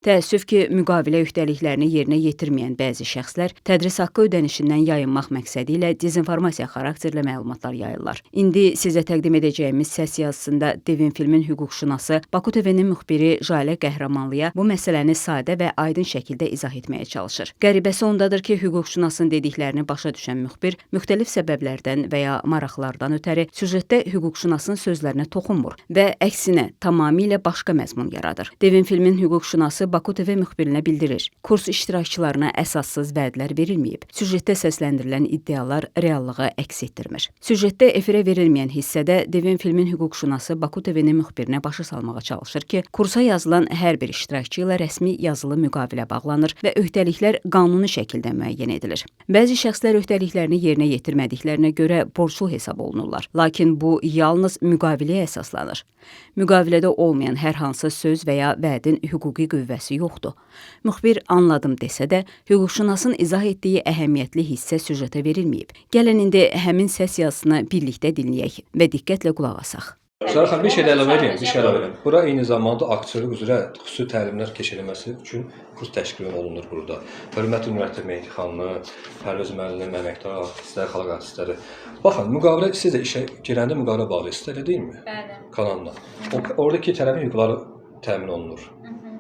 Təəssüf ki, müqavilə öhdəliklərini yerinə yetirməyən bəzi şəxslər tədris haqqı ödənişindən yayınmaq məqsədi ilə dezinformasiya xarakterli məlumatlar yayırlar. İndi sizə təqdim edəcəyimiz səs yazısında Devin filmin hüquqşünası Baku TV-nin müxbiri Jalə Qəhrəmanlıya bu məsələni sadə və aydın şəkildə izah etməyə çalışır. Qəribəsi ondadır ki, hüquqşünasın dediklərini başa düşən müxbir müxtəlif səbəblərdən və ya maraqlardan ötəri süjetdə hüquqşünasın sözlərinə toxunmur və əksinə tamamilə başqa məzmun yaradır. Devin filmin hüquqşünası Baku TV müxbirinə bildirir. Kurs iştirakçılarına əsassız vədlər verilməyib. Süjetdə səsləndirilən iddialar reallığı əks etdirmir. Süjetdə efirə verilməyən hissədə Devin filmin hüquqşünası Baku TV-nin müxbirinə başa salmağa çalışır ki, kursa yazılan hər bir iştirakçı ilə rəsmi yazılı müqavilə bağlanır və öhdəliklər qanuni şəkildə müəyyən edilir. Bəzi şəxslər öhdəliklərini yerinə yetirmədiklərinə görə borclu hesab olunurlar. Lakin bu yalnız müqaviləyə əsaslanır. Müqavilədə olmayan hər hansı söz və ya vədin hüquqi qüvvəsi yoxdur. Müxbir anladım desə də, hüquqşünasın izah etdiyi əhəmiyyətli hissə süjetə verilməyib. Gəlin indi həmin səs yazısını birlikdə dinləyək və diqqətlə qulaq asaq. Zara xanım, bir şey də əlavə edeyim. Bura eyni zamanda aktyorluq üzrə xüsusi təlimlər keçirilməsi üçün kurs təşkil olunur burada. Hörmətli Nurəddin Mehdi xanımı, Pərviz müəllim, əməkdar artistlər, xalq artistləri. Baxın, müqavilə siz də işə girəndə müqavilə bağlısınız, elə deyilmi? Bəli. Kanalda. Oradakı tərəfin hüquqları təmin olunur.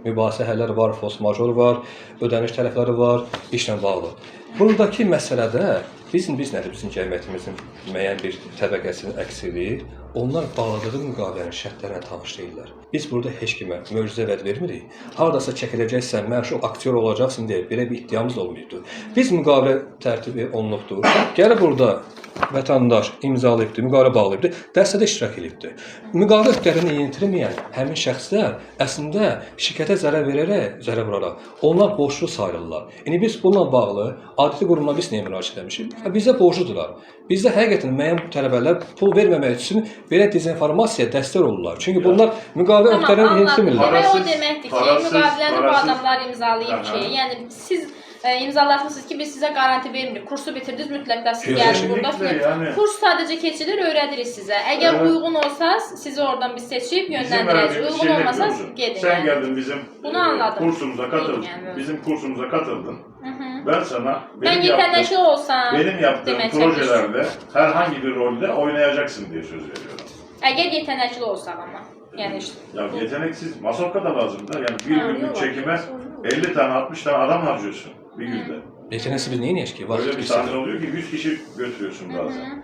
Mübahisə həlləri var, force major var, ödəniş tərəfləri var, işlə bağlı. Buradakı məsələdə bizim cəmiyyətimizin müəyyən bir təbəqəsinin əksiliyi, onlar bağladığı müqavilənin şərtlərinə tanış deyirlər. Biz burada heç kimə möcüzə vəd vermirik. Haradasa çəkiləcəksən, məşhur aktyor olacaqsın deyə belə bir iddiamız olmayıbdır. Biz müqavilə tərtibi olunubdur. Gəlir burada vətəndaş imzalayıbdır, müqavilə bağlayıbdır, dərsdə iştirak edibdir. Müqavilə öhdəliyini yetirməyən həmin şəxslər əslində şirkətə zərər vuraraq, onlar borclu sayılırlar. İndi biz bununla bağlı adli qurumla biz nəyə müraciət etmişik? Bizə borcludular. Bizdə həqiqətən müəyyən tələbələr pul verməmək üçün belə dezinformasiya dəstək olurlar. Çünki bunlar müqavilə öhdəliyini yetirmirlər. Demək o deməkdir ki, müqaviləni bu adamlar imzalayıb ki, yəni siz imzalatmışsınız ki, biz sizə garanti vermirik. Kursu bitirdiniz, mütləq də siz gəlin burada. Kurs sadəcə keçilir, öyrədirik sizə. Əgər uyğun olsanız, sizi oradan biz seçib yönləndirəcəyik. Uyğun olmasanız gedin. Sen geldin bizim kursumuza katıldın. Bizim kursumuza katıldın. Ben sana benim yaptığım projelerde herhangi bir rolde oynayacaksın diye söz veriyorum. Əgər yetənəkli olsaq ama. Yani işte. Ya yeteneksiz, masrafka da lazım da. Yani bir günlük çekime 50 tane 60 tane adam harcıyorsun bir günde. Yeteneksiz biz neyin eşki? Öyle bir sahne oluyor ki 100 kişi götürüyorsun bazen.